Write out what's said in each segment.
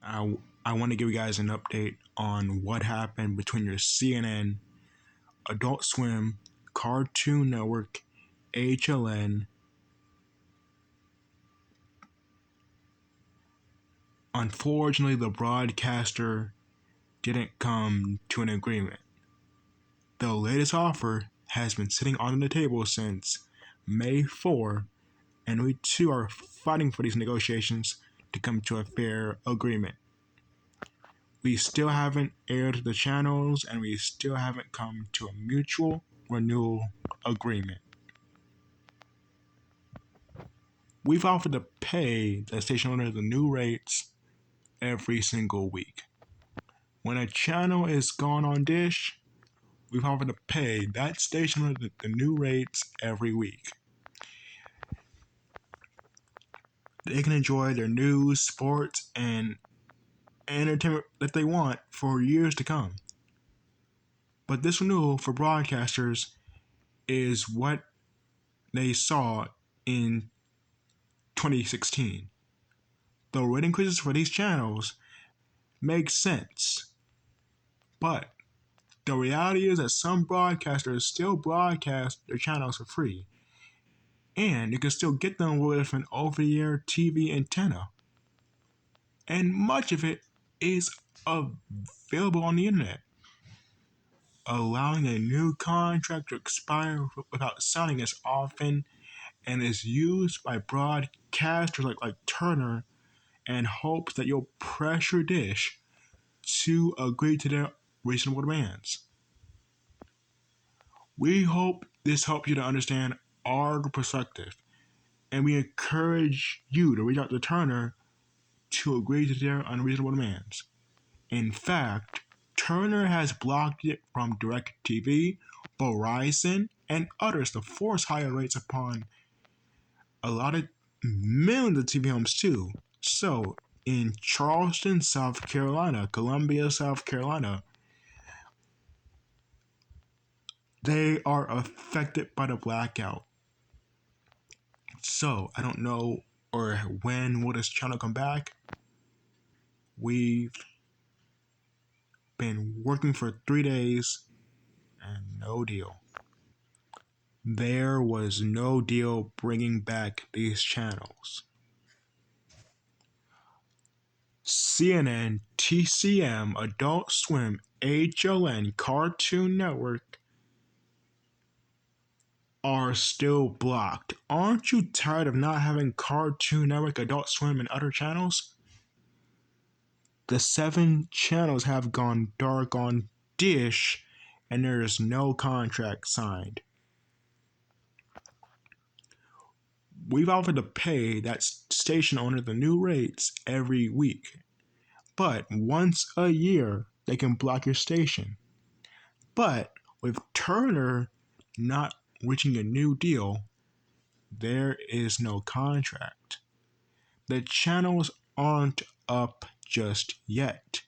I, I want to give you guys an update on what happened between your CNN, Adult Swim, Cartoon Network, HLN. Unfortunately, the broadcaster didn't come to an agreement. The latest offer has been sitting on the table since May 4, and we too are fighting for these negotiations to come to a fair agreement. We still haven't aired the channels, and we still haven't come to a mutual renewal agreement. We've offered to pay the station owner the new rates every single week. When a channel is gone on Dish, we've offered to pay that station owner the new rates every week. They can enjoy their news, sports, and entertainment that they want for years to come. But this renewal for broadcasters is what they saw in 2016. The rate increases for these channels make sense, but the reality is that some broadcasters still broadcast their channels for free, and you can still get them with an over-the-air TV antenna, and much of it is available on the internet. Allowing a new contract to expire without signing is often and is used by broadcasters like Turner and hopes that you'll pressure Dish to agree to their reasonable demands. We hope this helps you to understand our perspective, and we encourage you to reach out to Turner to agree to their unreasonable demands. In fact, Turner has blocked it from DirecTV, Verizon, and others to force higher rates upon a lot of millions of TV homes too. So, in Charleston, South Carolina, Columbia, South Carolina, they are affected by the blackout. So, I don't know or when will this channel come back. We've been working for 3 days and no deal. There was no deal bringing back these channels. CNN, TCM, Adult Swim, HLN, Cartoon Network are still blocked. Aren't you tired of not having Cartoon Network, Adult Swim, and other channels? The 7 channels have gone dark on Dish, and there is no contract signed. We've offered to pay that station owner the new rates every week, but once a year they can block your station. But with Turner not reaching a new deal, there is no contract. The channels aren't up just yet.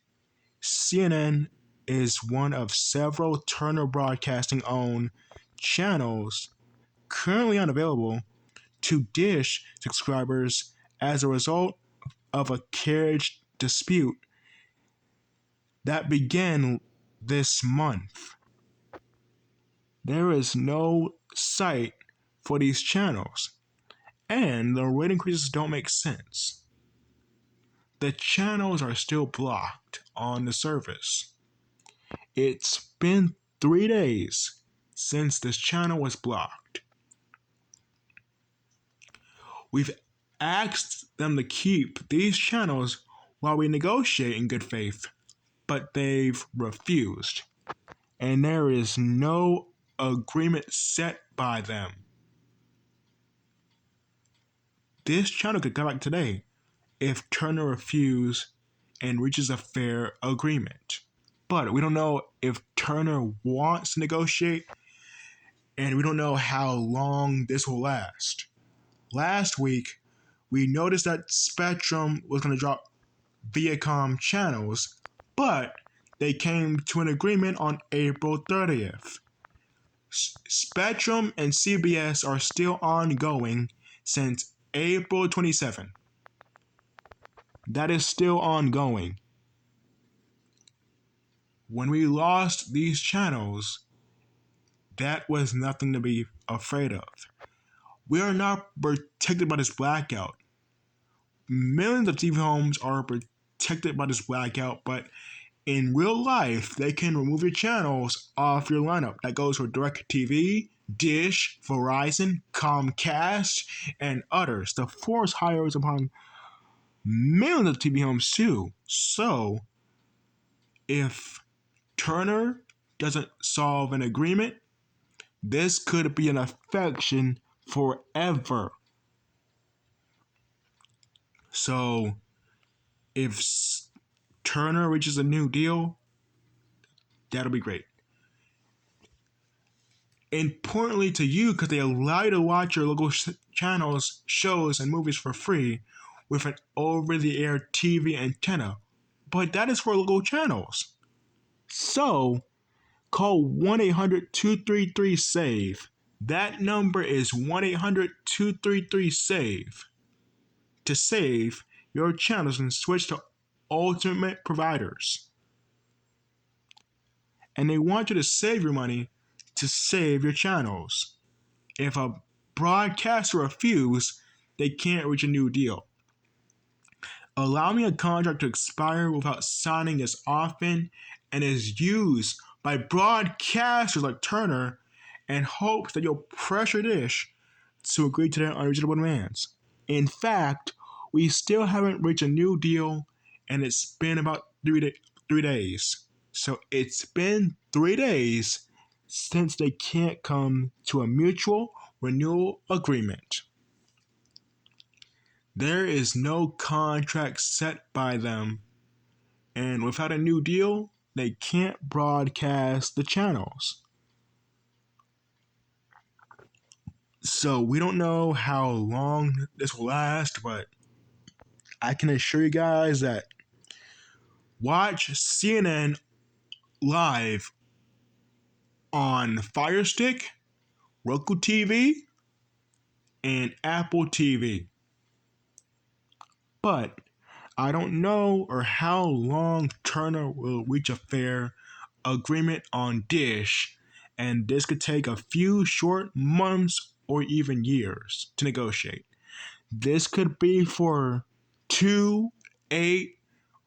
CNN is one of several Turner Broadcasting owned channels currently unavailable to Dish subscribers as a result of a carriage dispute that began this month. There is no site for these channels, and the rate increases don't make sense. The channels are still blocked on the service. It's been 3 days since this channel was blocked. We've asked them to keep these channels while we negotiate in good faith, but they've refused, and there is no agreement set by them. This channel could come back today if Turner refuses and reaches a fair agreement. But we don't know if Turner wants to negotiate, and we don't know how long this will last. Last week, we noticed that Spectrum was going to drop Viacom channels, but they came to an agreement on April 30th. Spectrum and CBS are still ongoing since April 27th. That is still ongoing. When we lost these channels, that was nothing to be afraid of. We are not protected by this blackout. Millions of TV homes are protected by this blackout, but in real life, they can remove your channels off your lineup. That goes for DirecTV, Dish, Verizon, Comcast, and others. The force hires upon millions of TV homes too. So, if Turner doesn't solve an agreement, this could be an affection forever. So, if Turner reaches a new deal, that'll be great. Importantly to you, because they allow you to watch your local channels, shows, and movies for free with an over-the-air TV antenna. But that is for local channels. So, call 1-800-233-SAVE. That number is 1-800-233-SAVE to save your channels and switch to ultimate providers. And they want you to save your money to save your channels. If a broadcaster refuses, they can't reach a new deal. Allowing a contract to expire without signing is often and is used by broadcasters like Turner and hopes that you'll pressure Dish to agree to their unreasonable demands. In fact, we still haven't reached a new deal, and it's been about 3 days. So it's been 3 days since they can't come to a mutual renewal agreement. There is no contract set by them, and without a new deal, they can't broadcast the channels. So we don't know how long this will last, but I can assure you guys that watch CNN live on Fire Stick, Roku TV, and Apple TV. But I don't know or how long Turner will reach a fair agreement on Dish, and this could take a few short months or even years to negotiate. This could be for 2, 8,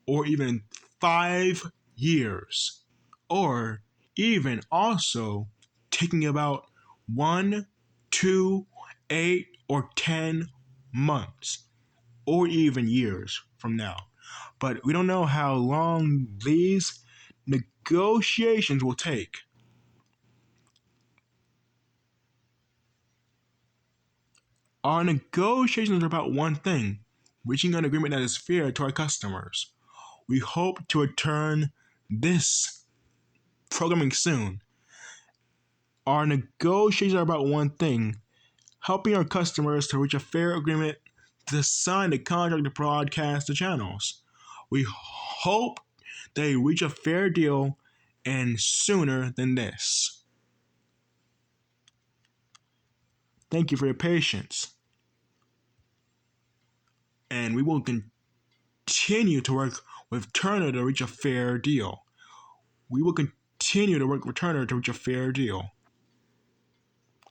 or even 5 years, or even also taking about 1, 2, 8, or 10 months, or even years from now. But we don't know how long these negotiations will take. Our negotiations are about one thing: reaching an agreement that is fair to our customers. We hope to return this programming soon. Our negotiations are about one thing: helping our customers to reach a fair agreement to sign the contract to broadcast the channels. We hope they reach a fair deal and sooner than this. Thank you for your patience. And we will continue to work with Turner to reach a fair deal. We will continue to work with Turner to reach a fair deal.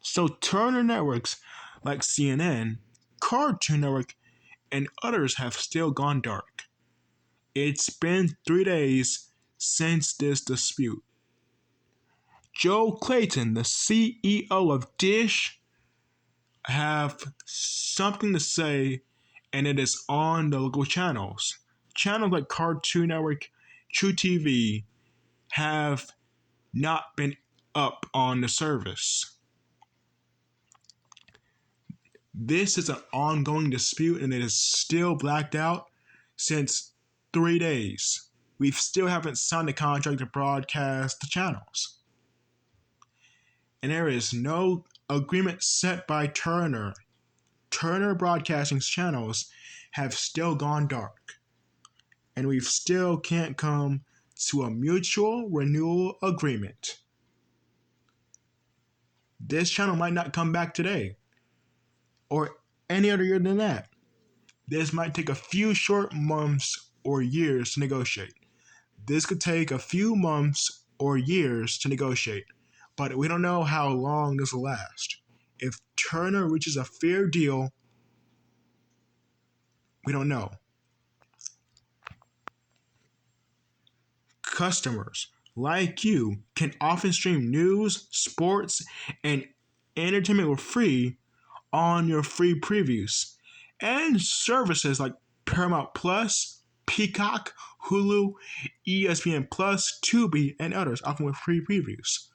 So Turner networks like CNN, Cartoon Network, and others have still gone dark. It's been 3 days since this dispute. Joe Clayton, the CEO of Dish, have something to say, and it is on the local channels. Channels like Cartoon Network, truTV have not been up on the service. This is an ongoing dispute, and it is still blacked out since 3 days. We still haven't signed a contract to broadcast the channels. And there is no agreement set by Turner. Turner Broadcasting's channels have still gone dark, and we still can't come to a mutual renewal agreement. This channel might not come back today, or any other year than that. This might take a few short months or years to negotiate. This could take a few months or years to negotiate, but we don't know how long this will last. If Turner reaches a fair deal, we don't know. Customers like you can often stream news, sports, and entertainment for free on your free previews. And services like Paramount Plus, Peacock, Hulu, ESPN Plus, Tubi, and others often with free previews.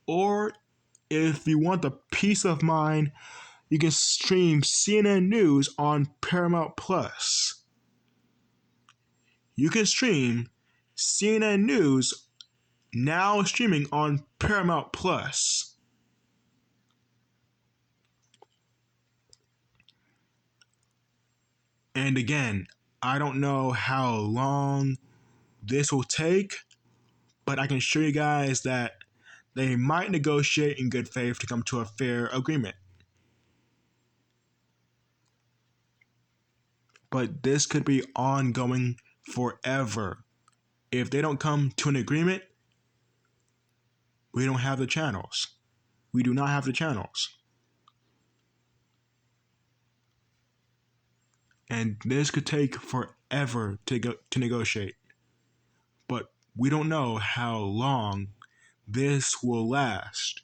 Or if you want the peace of mind, you can stream CNN News on Paramount Plus. You can stream CNN News now streaming on Paramount Plus. And again, I don't know how long this will take, but I can assure you guys that they might negotiate in good faith to come to a fair agreement. But this could be ongoing forever. If they don't come to an agreement, we don't have the channels. We do not have the channels. And this could take forever to negotiate. But we don't know how long this will last.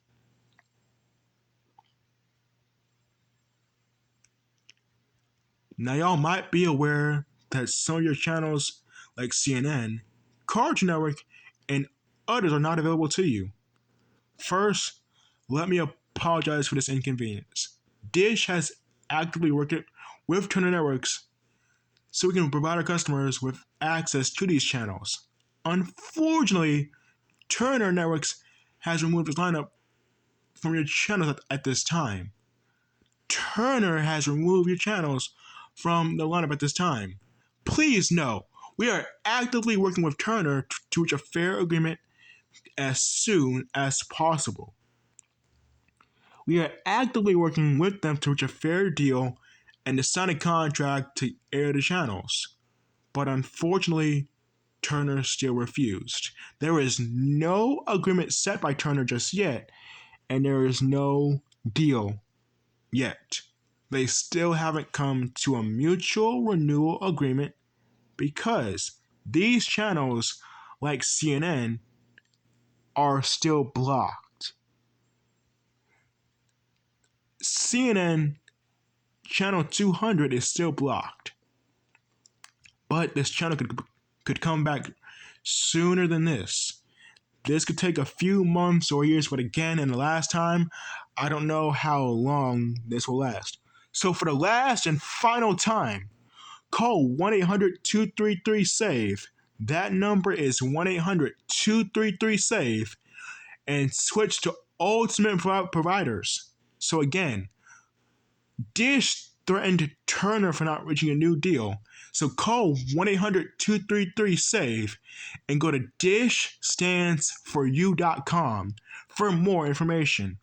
Now, y'all might be aware that some of your channels, like CNN, Cartoon Network, and others, are not available to you. First, let me apologize for this inconvenience. Dish has actively worked with Turner Networks so we can provide our customers with access to these channels. Unfortunately, Turner Networks has removed its lineup from your channels at this time. Turner has removed your channels from the lineup at this time. Please know, we are actively working with Turner to reach a fair agreement as soon as possible. We are actively working with them to reach a fair deal and to sign a contract to air the channels. But unfortunately, Turner still refused. There is no agreement set by Turner just yet, and there is no deal yet. They still haven't come to a mutual renewal agreement because these channels, like CNN, are still blocked. CNN channel 200 is still blocked, but this channel could come back sooner than this. This could take a few months or years, but again, in the last time, I don't know how long this will last. So for the last and final time, call 1-800-233-SAVE. That number is 1-800-233-SAVE and switch to Ultimate Providers. So again, Dish threatened Turner for not reaching a new deal. So call 1-800-233-SAVE and go to dishstandsforyou.com for more information.